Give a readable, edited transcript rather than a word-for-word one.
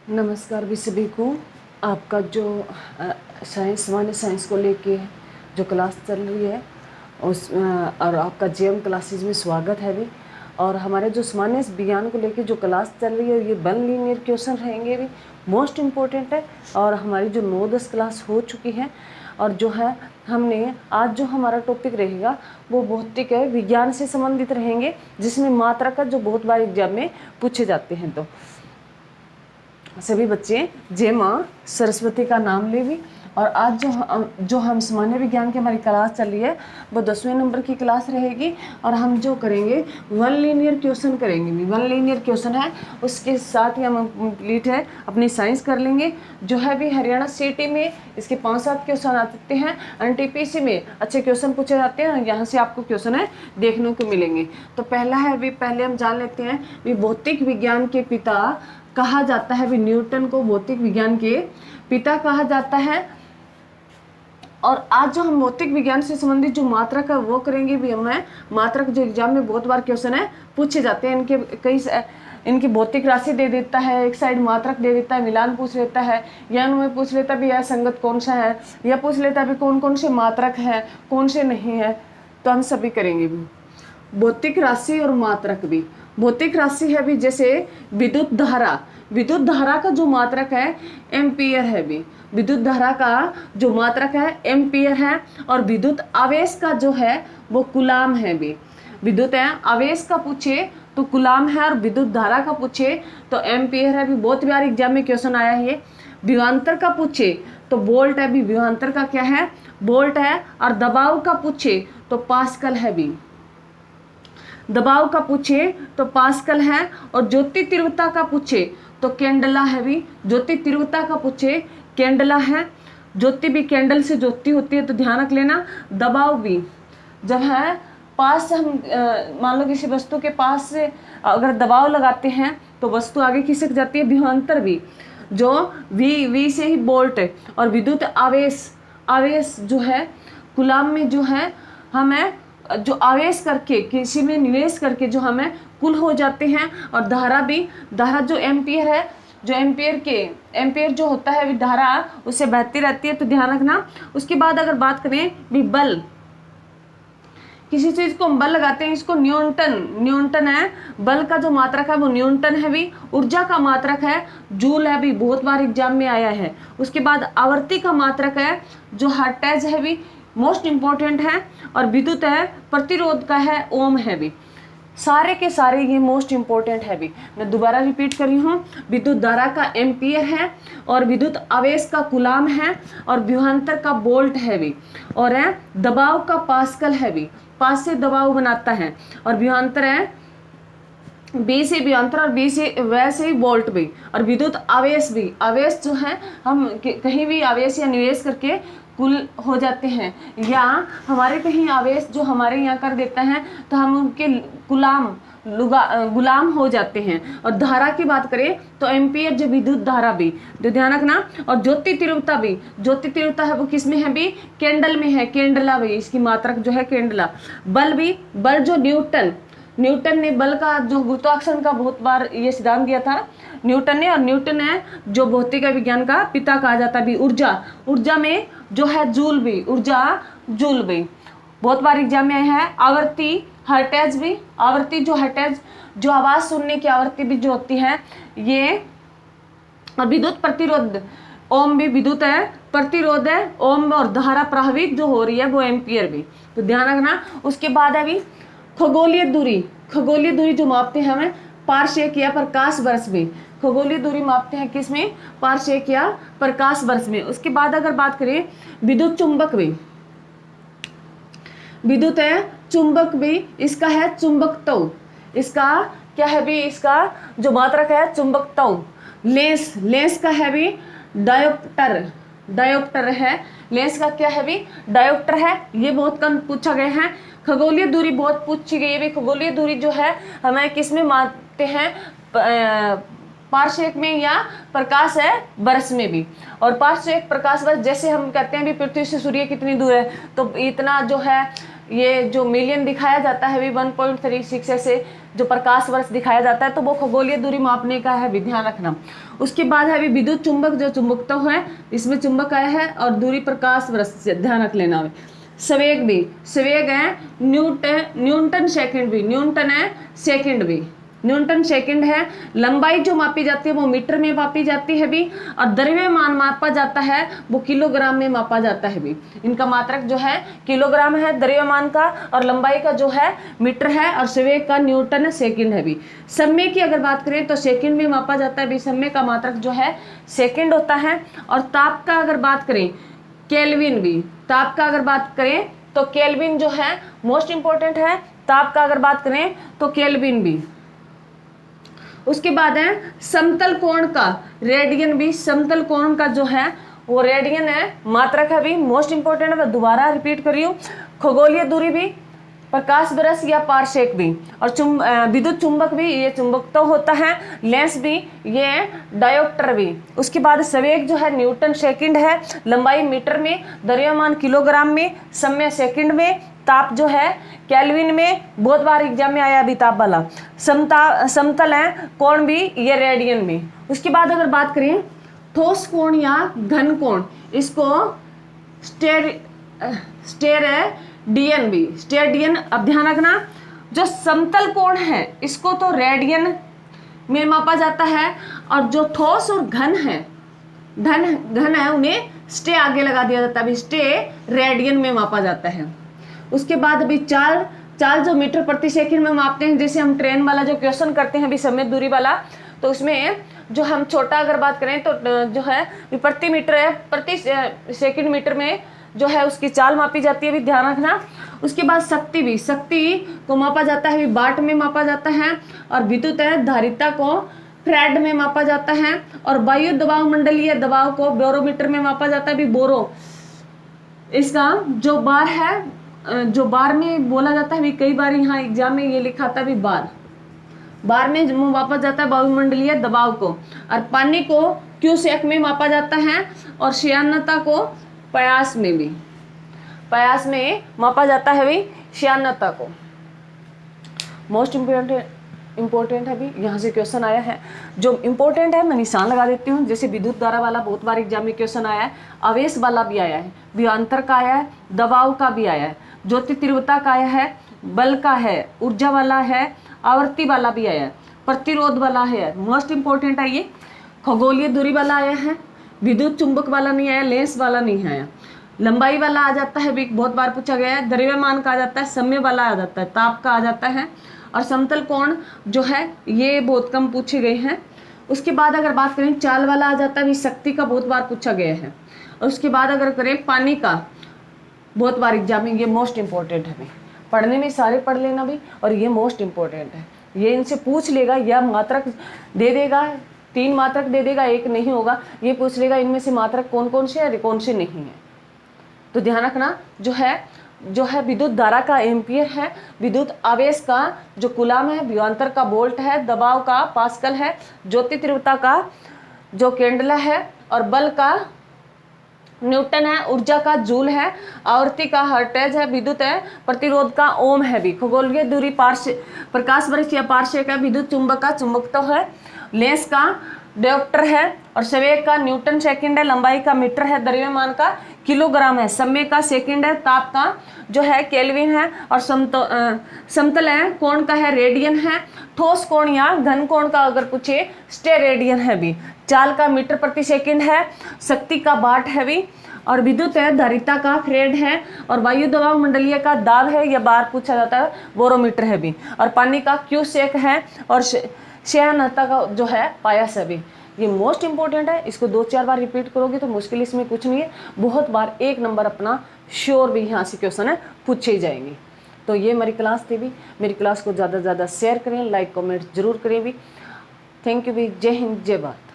नमस्कार भी सभी को। आपका जो सामान्य साइंस को लेके जो क्लास चल रही है और आपका जेएम क्लासेज में स्वागत है भी। और हमारे जो सामान्य विज्ञान को लेके जो क्लास चल रही है ये 1 लीनियर क्वेश्चन रहेंगे भी, मोस्ट इम्पोर्टेंट है। और हमारी जो 9-10 क्लास हो चुकी है और जो है हमने आज जो हमारा टॉपिक रहेगा वो भौतिक है, विज्ञान से संबंधित रहेंगे, जिसमें मात्रा का जो बहुत बार एग्जाम में पूछे जाते हैं। तो सभी बच्चे जय माँ सरस्वती का नाम ले भी। और आज जो हम सामान्य विज्ञान की हमारी क्लास चल रही है वो 10वें नंबर की क्लास रहेगी। और हम जो करेंगे 1 लीनियर क्वेश्चन करेंगे भी। 1 लीनियर क्वेश्चन है, उसके साथ ही हम कंप्लीट है अपनी साइंस कर लेंगे। जो है भी हरियाणा सिटी में इसके 5-7 क्वेश्चन आते हैं। एनटीपीसी में अच्छे क्वेश्चन पूछे जाते हैं, यहाँ से आपको क्वेश्चन है देखने को मिलेंगे। तो पहला है भी, पहले हम जान लेते हैं भी भौतिक विज्ञान के पिता कहा जाता है भी, न्यूटन को भौतिक विज्ञान के पिता कहा जाता है। और आज जो हम भौतिक विज्ञान से संबंधित जो मात्रक है वो करेंगे भी। हमें मात्रक जो एग्जाम में बहुत बार क्वेश्चन है पूछे जाते हैं, इनकी भौतिक राशि दे देता है, एक साइड मात्रक दे देता है, मिलान पूछ लेता है, या उनमें पूछ लेता भी यह संगत कौन सा है, या पूछ लेता भी कौन कौन से मात्रक है कौन से नहीं है। तो हम सभी करेंगे भी भौतिक राशि और मात्रक भी। भौतिक राशि है भी, जैसे विद्युत धारा। विद्युत धारा का जो मात्रक है एम्पियर है भी। विद्युत धारा का जो मात्रक है एम्पियर है। और विद्युत आवेश का जो है वो कूलाम है भी। विद्युत आवेश का पूछे तो कूलाम है, और विद्युत धारा का पूछे तो एम्पियर है भी। बहुत बार एग्जाम में क्वेश्चन आया है। विभवांतर का पूछे तो वोल्ट है भी। विभवांतर का क्या है? वोल्ट है। और दबाव का पूछे तो पास्कल है भी। दबाव का पूछे तो पास्कल है। और ज्योति तीव्रता का पूछे तो कैंडला है भी। ज्योति तीव्रता का पूछे कैंडला है। ज्योति भी, कैंडल से ज्योति होती है, तो ध्यान रख लेना। दबाव भी जब है पास से हम मान लो किसी वस्तु के पास से अगर दबाव लगाते हैं तो वस्तु आगे खिसक जाती है। विभवांतर भी जो वी से ही वोल्ट है। और विद्युत आवेश जो है कूलाम में जो है हमें जो आवेश करके किसी में निवेश करके जो हमें कुल हो जाते हैं। और धारा भी, धारा जो एम्पियर है, जो एम्पियर जो होता है भी धारा उससे बहती रहती है, तो ध्यान रखना। उसके बाद अगर बात करें भी बल, किसी चीज को हम बल लगाते हैं, इसको न्यूटन है। बल का जो मात्रक है वो न्यूटन है भी। ऊर्जा का मात्रक है जूल है भी, बहुत बार एग्जाम में आया है। उसके बाद आवर्ती का मात्रक है जो हर्ट्ज है भी, मोस्ट इंपॉर्टेंट है। और विद्युत है प्रतिरोध का है ओम है भी। सारे के सारे ये मोस्ट इंपॉर्टेंट है भी। मैं दोबारा रिपीट कर रही हूँ। विद्युत धारा का एम्पियर है, और विद्युत आवेश का कूलाम है, और विभवांतर का वोल्ट है भी। और है दबाव का पास्कल है भी, पास से दबाव बनाता है। और विभवांतर है बी से विभवांतर, और बी से वैसे ही वोल्ट भी। और विद्युत आवेश भी, आवेश जो है हम कहीं भी आवेश या निवेश करके कुल हो जाते हैं, या हमारे कहीं आवेश जो हमारे यहाँ कर देता है तो हम उनके गुलाम हो जाते हैं। और धारा की बात करें तो एम्पियर जो विद्युत धारा भी, जो ध्यान रखना। और ज्योति तीव्रता भी, ज्योति तीव्रता है वो किस में है भी? कैंडल में है, कैंडला भी, इसकी मात्रक जो है कैंडला। बल भी, बल जो न्यूटन ने बल का जो गुरुत्वाकर्षण का बहुत बार ये सिद्धांत दिया था न्यूटन ने। और न्यूटन है जो भौतिक विज्ञान का पिता कहा जाता भी। ऊर्जा में जो है जूल भी, ऊर्जा जूल भी, बहुत बार एग्जाम में है। आवर्ती हर्ट्ज भी, आवर्ती जो हर्ट्ज जो आवाज सुनने की आवृत्ति भी जो होती है ये। और विद्युत प्रतिरोध ओम भी, विद्युत है प्रतिरोध है ओम। और धारा प्रभावित जो हो रही है वो एम्पियर भी, तो ध्यान रखना। उसके बाद है भी खगोलीय दूरी जो मापते हैं हमें पारसेक या प्रकाश वर्ष में। खगोलीय दूरी मापते हैं किस में? पारसेक या प्रकाश वर्ष में। उसके बाद अगर बात करें विद्युत चुंबक भी, विद्युत है चुंबक भी, इसका है चुंबकत्व। इसका क्या है भी? इसका जो मात्रक है चुंबकत्व। लेंस का है भी डायोप्टर है। लेंस का क्या है भी? डायोप्टर है। ये बहुत कम पूछा गया है। खगोलीय दूरी बहुत पूछी गई है भी। खगोलीय दूरी जो है हमें किस में मानते हैं? पारसेक में या प्रकाश है वर्ष में भी। और पारसेक प्रकाश वर्ष, जैसे हम कहते हैं भी पृथ्वी से सूर्य कितनी दूर है, तो इतना जो है ये जो मिलियन दिखाया जाता है भी 1.36 ऐसे जो प्रकाश वर्ष दिखाया जाता है, तो वो खगोलीय दूरी मापने का है भी, ध्यान रखना। उसके बाद है भी विद्युत चुंबक, जो चुंबकत्व है इसमें चुंबक आया है, और दूरी प्रकाश वर्ष से ध्यान रख लेना भी। संवेग भी, संवेग है न्यूटन सेकंड भी, न्यूटन है सेकंड भी, न्यूटन सेकंड है। लंबाई जो मापी जाती है वो मीटर में मापी जाती है भी, और द्रव्यमान मापा जाता है वो किलोग्राम में मापा जाता है भी। इनका मात्रक जो है किलोग्राम है द्रव्यमान का, और लंबाई का जो है मीटर है, और संवेग का न्यूटन सेकंड है भी। समय की अगर बात करें तो सेकंड में मापा जाता है भी, समय का मात्रक जो है सेकंड होता है। और ताप का अगर बात करें केल्विन भी, ताप का अगर बात करें तो केल्विन जो है मोस्ट इंपॉर्टेंट है। ताप का अगर बात करें तो केल्विन भी। उसके बाद है समतल कोण का रेडियन भी, समतल कोण का जो है वो रेडियन है, मात्रक है भी, मोस्ट इंपॉर्टेंट है। मैं दोबारा रिपीट कर रही हूँ। खगोलीय दूरी भी, प्रकाश वर्ष या पारसेक भी, और विद्युत चुंबक भी, ये चुंबक तो होता है। लेंस भी, ये डायोप्टर भी। उसके बाद संवेग जो है न्यूटन सेकंड है, लंबाई मीटर में, द्रव्यमान किलोग्राम में, समय सेकंड में, ताप जो है केल्विन में, बहुत बार एग्जाम में आया अभी ताप वाला। समतल है कोण भी, ये रेडियन में। उसके बाद अगर बात करें ठोस कोण या घन कोण, इसको स्टेरेडियन भी, स्टेरेडियन। अब ध्यान रखना, जो समतल कोण है इसको तो रेडियन में मापा जाता है, और जो ठोस और घन है घन है उन्हें स्टे आगे लगा दिया जाता है, स्टे रेडियन में मापा जाता है। उसके बाद अभी चाल जो मीटर प्रति सेकंड में मापते हैं, जैसे हम ट्रेन वाला जो क्वेश्चन करते हैं अभी समय दूरी वाला, तो उसमें जो हम छोटा अगर बात करें तो जो है प्रति मीटर है, प्रति सेकंड मीटर में जो है उसकी चाल मापी जाती है भी, ध्यान रखना। उसके बाद शक्ति भी, शक्ति को मापा जाता है वाट में मापा जाता है, और विद्युत है धारिता को फ्रेड में मापा जाता है, और वायु दबाव मंडलीय दबाव को बैरोमीटर में मापा जाता है भी, बोरो। इसका जो बार है, जो बार में बोला जाता है भी, कई बार यहाँ एग्जाम में ये लिखा था भी बार में मापा जाता है वायुमंडलीय दबाव को, और पानी को क्यूसेक में मापा जाता है, और श्यानता को प्रयास में भी, प्रयास में मापा जाता है भी श्यानता को। मोस्ट इम्पोर्टेंट है भी, यहाँ से क्वेश्चन आया है। जो इम्पोर्टेंट है मैं निशान लगा देती हूँ, जैसे विद्युत धारा वाला बहुत बार एग्जाम में क्वेश्चन आया है, आवेश वाला भी आया है, विभवांतर का आया है, दबाव का भी आया है, ज्योति तीव्रता का आया है, बल का है, ऊर्जा वाला है, आवर्ती वाला भी आया है, प्रतिरोध वाला है। मोस्ट इंपॉर्टेंट है ये। खगोलीय दूरी वाला आया है, विद्युत चुंबक वाला नहीं आया, लेंस वाला नहीं आया। लंबाई वाला आ जाता है भी, बहुत बार पूछा गया है। द्रव्यमान का आ जाता है, समय वाला आ जाता है, ताप का आ जाता है, और समतल कोण जो है ये बहुत कम पूछे गए हैं। उसके बाद अगर बात करें चाल वाला आ जाता है भी, शक्ति का बहुत बार पूछा गया है। और उसके बाद अगर करें पानी का, बहुत बार एग्जाम में, ये मोस्ट इंपॉर्टेंट है। पढ़ने में सारे पढ़ लेना भी, और ये मोस्ट इंपॉर्टेंट है। ये इनसे पूछ लेगा, या मात्रक दे देगा, 3 मात्रक दे देगा, 1 नहीं होगा। ये पूछ लेगा इनमें से मात्रक कौन कौन से है, कौन से नहीं है। तो ध्यान रखना, जो है विद्युत धारा का एम्पियर है, विद्युत आवेश का जो कूलाम है, विभवांतर का वोल्ट है, दबाव का पास्कल है, ज्योति तीव्रता का जो केंडला है, और बल का न्यूटन है, ऊर्जा का जूल है, आवर्ती का हर्ट्ज है, विद्युत है प्रतिरोध का ओम है भी। खगोलीय दूरी प्रकाश वर्ष या पारसेक है, विद्युत चुंबक का चुंबकत्व है, लेंस का डायोप्टर है, और संवेग का न्यूटन सेकंड है, लंबाई का मीटर है, द्रव्यमान का किलोग्राम है, समय का सेकंड है, ताप का जो है केल्विन है, और समतल है कोण का है रेडियन है, ठोस कोण या घन कोण का अगर पूछे स्टेरेडियन है भी, चाल का मीटर प्रति सेकंड है, शक्ति का वाट है भी, और विद्युत है धारिता का फ्रेड है, और वायु दबाव मंडलीय का दाब है, या बार पूछा जाता है बोरोमीटर है भी, और पानी का क्यूसेक है, और श्यानता का जो है पायस है भी। ये मोस्ट इंपॉर्टेंट है। इसको 2-4 बार रिपीट करोगे तो मुश्किल इसमें कुछ नहीं है, बहुत बार 1 नंबर अपना श्योर भी यहाँ से क्वेश्चन है पूछे ही जाएंगे। तो ये मेरी क्लास थी भी। मेरी क्लास को ज़्यादा से ज़्यादा शेयर करें, लाइक कमेंट जरूर करें भी। थैंक यू भी। जय हिंद, जय भारत।